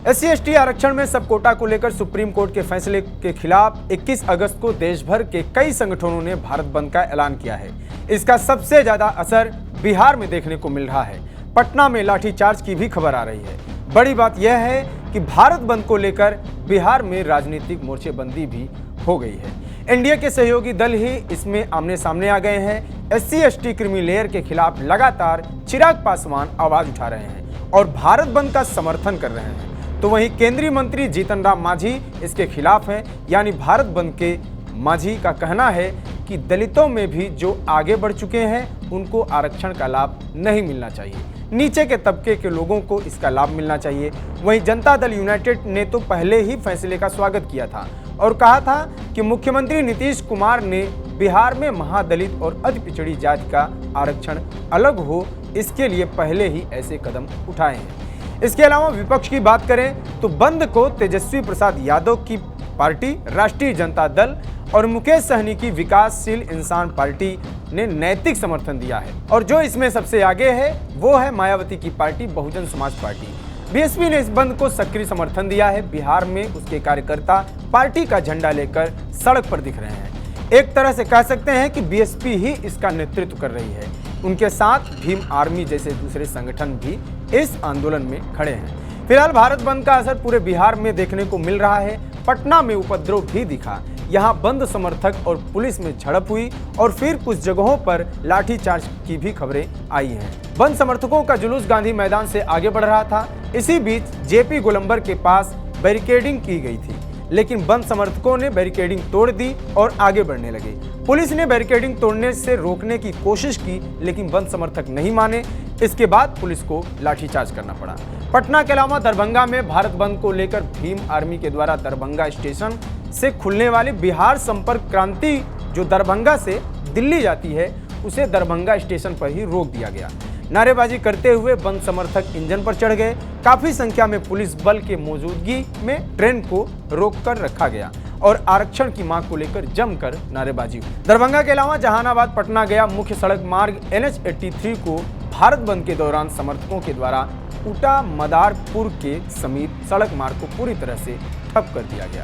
SC/ST आरक्षण में सब कोटा को लेकर सुप्रीम कोर्ट के फैसले के खिलाफ 21 अगस्त को देश भर के कई संगठनों ने भारत बंद का ऐलान किया है। इसका सबसे ज्यादा असर बिहार में देखने को मिल रहा है। पटना में लाठीचार्ज की भी खबर आ रही है। बड़ी बात यह है कि भारत बंद को लेकर बिहार में राजनीतिक मोर्चेबंदी भी हो गई है। एनडीए के सहयोगी दल ही इसमें आमने सामने आ गए हैं। SC/ST क्रीमी लेयर के खिलाफ लगातार चिराग पासवान आवाज उठा रहे हैं और भारत बंद का समर्थन कर रहे हैं, तो वहीं केंद्रीय मंत्री जीतन राम मांझी इसके खिलाफ हैं। यानी भारत बंद के मांझी का कहना है कि दलितों में भी जो आगे बढ़ चुके हैं उनको आरक्षण का लाभ नहीं मिलना चाहिए, नीचे के तबके के लोगों को इसका लाभ मिलना चाहिए। वहीं जनता दल यूनाइटेड ने तो पहले ही फैसले का स्वागत किया था और कहा था कि मुख्यमंत्री नीतीश कुमार ने बिहार में महादलित और अति पिछड़ी जाति का आरक्षण अलग हो, इसके लिए पहले ही ऐसे कदम उठाए हैं। इसके अलावा विपक्ष की बात करें तो बंद को तेजस्वी प्रसाद यादव की पार्टी, राष्ट्रीय जनता दल और मुकेश सहनी की विकासशील इंसान पार्टी ने नैतिक समर्थन दिया है और जो इसमें सबसे आगे है वो है मायावती की party, Bahujan Samaj party. BSP ने इस बंद को सक्रिय समर्थन दिया है। बिहार में उसके कार्यकर्ता पार्टी का झंडा लेकर सड़क पर दिख रहे हैं। एक तरह से कह सकते हैं कि बीएसपी ही इसका नेतृत्व कर रही है। उनके साथ भीम आर्मी जैसे दूसरे संगठन भी इस आंदोलन में खड़े हैं। फिलहाल भारत बंद का असर पूरे बिहार में देखने को मिल रहा है। पटना में उपद्रव भी दिखा। यहां बंद समर्थक और पुलिस में झड़प हुई और फिर कुछ जगहों पर लाठीचार्ज की भी खबरें आई हैं। बंद समर्थकों का जुलूस गांधी मैदान से आगे बढ़ रहा था। इसी बीच जेपी गोलंबर के पास बैरिकेडिंग की गई थी, लेकिन बंद समर्थकों ने बैरिकेडिंग तोड़ दी और आगे बढ़ने लगे। पुलिस ने बैरिकेडिंग तोड़ने से रोकने की कोशिश की, लेकिन बंद समर्थक नहीं माने। इसके बाद पुलिस को लाठीचार्ज करना पड़ा। पटना के अलावा दरभंगा में भारत बंद को लेकर भीम आर्मी के द्वारा दरभंगा स्टेशन से खुलने वाली बिहार संपर्क क्रांति जो दरभंगा से दिल्ली जाती है, उसे दरभंगा स्टेशन पर ही रोक दिया गया। नारेबाजी करते हुए बंद समर्थक इंजन पर चढ़ गए। काफी संख्या में पुलिस बल के मौजूदगी में ट्रेन को रोककर रखा गया और आरक्षण की मांग को लेकर जमकर नारेबाजी हुई। दरभंगा के अलावा जहानाबाद पटना गया मुख्य सड़क मार्ग NH-83 को भारत बंद के दौरान समर्थकों के द्वारा उटा मदारपुर के समीप सड़क मार्ग को पूरी तरह से ठप कर दिया गया।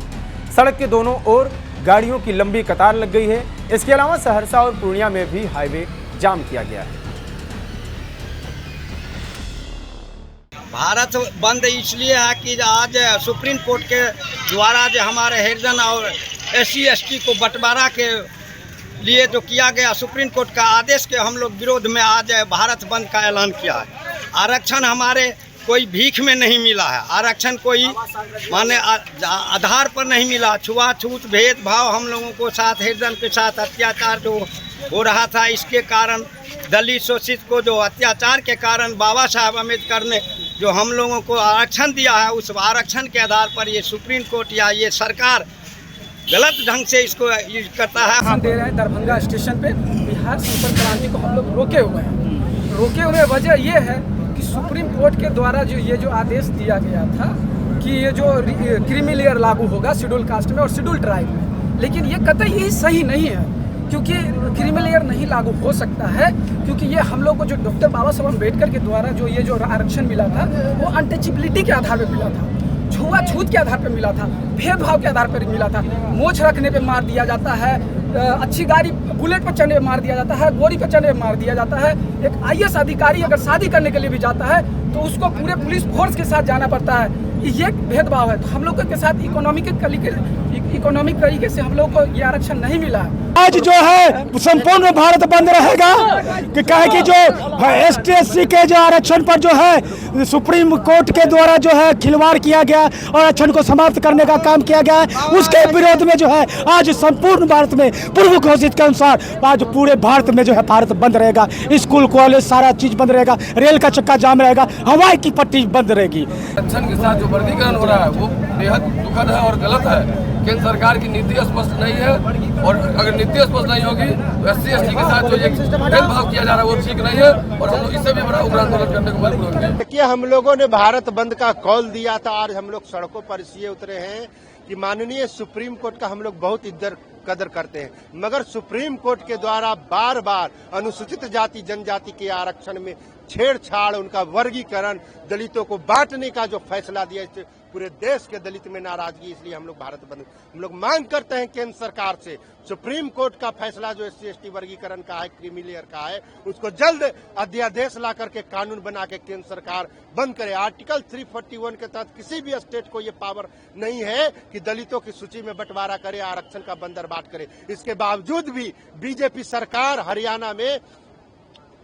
सड़क के दोनों ओर गाड़ियों की लंबी कतार लग गई है। इसके अलावा सहरसा और पूर्णिया में भी हाईवे जाम किया गया है। भारत बंद इसलिए है कि आज सुप्रीम कोर्ट के द्वारा जो हमारे हरिजन और SC/ST को बंटवारा के लिए जो किया गया सुप्रीम कोर्ट का आदेश के हम लोग विरोध में आज भारत बंद का ऐलान किया है। आरक्षण हमारे कोई भीख में नहीं मिला है। आरक्षण कोई माने आधार पर नहीं मिला। छुआछूत भेदभाव हम लोगों को साथ हरिजन के साथ अत्याचार जो हो रहा था, इसके कारण दलित शोषित को जो अत्याचार के कारण बाबा साहब अम्बेडकर ने जो हम लोगों को आरक्षण दिया है, उस आरक्षण के आधार पर ये सुप्रीम कोर्ट या ये सरकार गलत ढंग से इसको करता है। हम दे रहे हैं दरभंगा स्टेशन पे बिहार संपर्क क्रांति को हम लोग रोके हुए हैं। रोके हुए वजह ये है कि सुप्रीम कोर्ट के द्वारा जो आदेश दिया गया था कि ये जो क्रीमी लेयर लागू होगा शेड्यूल कास्ट में और शेड्यूल ट्राइब में, लेकिन ये कतई ही सही नहीं है, क्योंकि क्रीमी लेयर नहीं लागू हो सकता है, क्योंकि ये हम लोग को जो डॉक्टर बाबा साहब अम्बेडकर के द्वारा जो आरक्षण मिला था वो अनटचेबिलिटी के आधार पर मिला था, छुआछूत के आधार पर मिला था, भेदभाव के आधार पर मिला था। मोछ रखने पे मार दिया जाता है, अच्छी गाड़ी बुलेट पर चढ़ने पे मार दिया जाता है, गोरी पर चढ़ने पे मार दिया जाता है। एक IAS अधिकारी अगर शादी करने के लिए भी जाता है तो उसको पूरे पुलिस फोर्स के साथ जाना पड़ता है। ये भेदभाव है। तो हम लोगों के साथ इकोनॉमिक तरीके से हम लोग को ये आरक्षण नहीं मिला है। आज जो है संपूर्ण भारत बंद रहेगा कि कहे कि जो ST/SC के जो आरक्षण पर जो है सुप्रीम कोर्ट के द्वारा जो है खिलवाड़ किया गया और आरक्षण को समाप्त करने का काम किया गया है, उसके विरोध में जो है आज संपूर्ण भारत में पूर्व घोषित के अनुसार आज पूरे भारत में जो है भारत बंद रहेगा। स्कूल कॉलेज सारा चीज बंद रहेगा, रेल का चक्का जाम रहेगा, हवाई की पट्टी बंद रहेगी। आरक्षण के साथ जो वर्गीकरण हो रहा है वो बेहद दुखद है और गलत है। केंद्र सरकार की नीति स्पष्ट नहीं है और अगर नीति स्पष्ट नहीं होगी तो SC/ST के साथ जो भेदभाव किया जा रहा है वो ठीक नहीं है और हम लोग इससे भी बड़ा उग्र आंदोलन करने को मजबूर होंगे। देखिए, हम लोगों ने भारत बंद का कॉल दिया था। आज हम लोग सड़कों पर इसलिए उतरे हैं कि माननीय सुप्रीम कोर्ट का हम लोग बहुत इज्जत कदर करते हैं, मगर सुप्रीम कोर्ट के द्वारा बार बार अनुसूचित जाति जनजाति के आरक्षण में छेड़छाड़, उनका वर्गीकरण, दलितों को बांटने का जो फैसला दिया, इससे पूरे देश के दलित में नाराजगी। इसलिए हम लोग भारत बंद, हम लोग मांग करते हैं केंद्र सरकार से, सुप्रीम कोर्ट का फैसला जो SC ST वर्गीकरण का है, क्रीमी लेयर का है, उसको जल्द अध्यादेश ला करके कानून बना के केंद्र सरकार बंद करे। आर्टिकल 341 के तहत किसी भी स्टेट को ये पावर नहीं है कि दलितों की सूची में बंटवारा करे, आरक्षण का बंदरबाट करे। इसके बावजूद भी बीजेपी सरकार हरियाणा में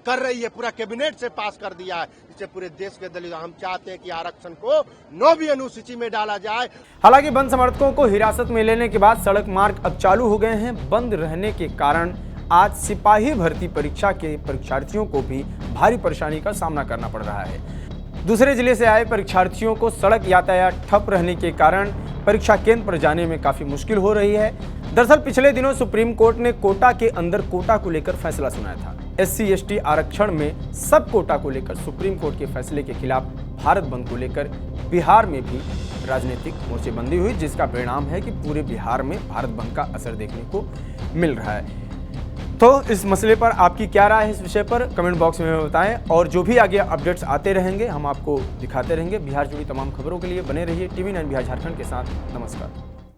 कर रही है, पूरा कैबिनेट से पास कर दिया है, जिससे पूरे देश के दलित, हम चाहते हैं कि आरक्षण को 9वीं अनुसूची में डाला जाए। हालांकि बंद समर्थकों को हिरासत में लेने के बाद सड़क मार्ग अब चालू हो गए हैं। बंद रहने के कारण आज सिपाही भर्ती परीक्षा के परीक्षार्थियों को भी भारी परेशानी का सामना करना पड़ रहा है। दूसरे जिले से आए परीक्षार्थियों को सड़क यातायात ठप रहने के कारण परीक्षा केंद्र पर जाने में काफी मुश्किल हो रही है। दरअसल पिछले दिनों सुप्रीम कोर्ट ने कोटा के अंदर कोटा को लेकर फैसला सुनाया था। SC ST आरक्षण में सब कोटा को लेकर सुप्रीम कोर्ट के फैसले के खिलाफ भारत बंद को लेकर बिहार में भी राजनीतिक मोर्चेबंदी हुई, जिसका परिणाम है कि पूरे बिहार में भारत बंद का असर देखने को मिल रहा है। तो इस मसले पर आपकी क्या राय है, इस विषय पर कमेंट बॉक्स में बताएं, और जो भी आगे अपडेट्स आते रहेंगे हम आपको दिखाते रहेंगे। बिहार जुड़ी तमाम खबरों के लिए बने रहिए TV9 बिहार झारखंड के साथ। नमस्कार।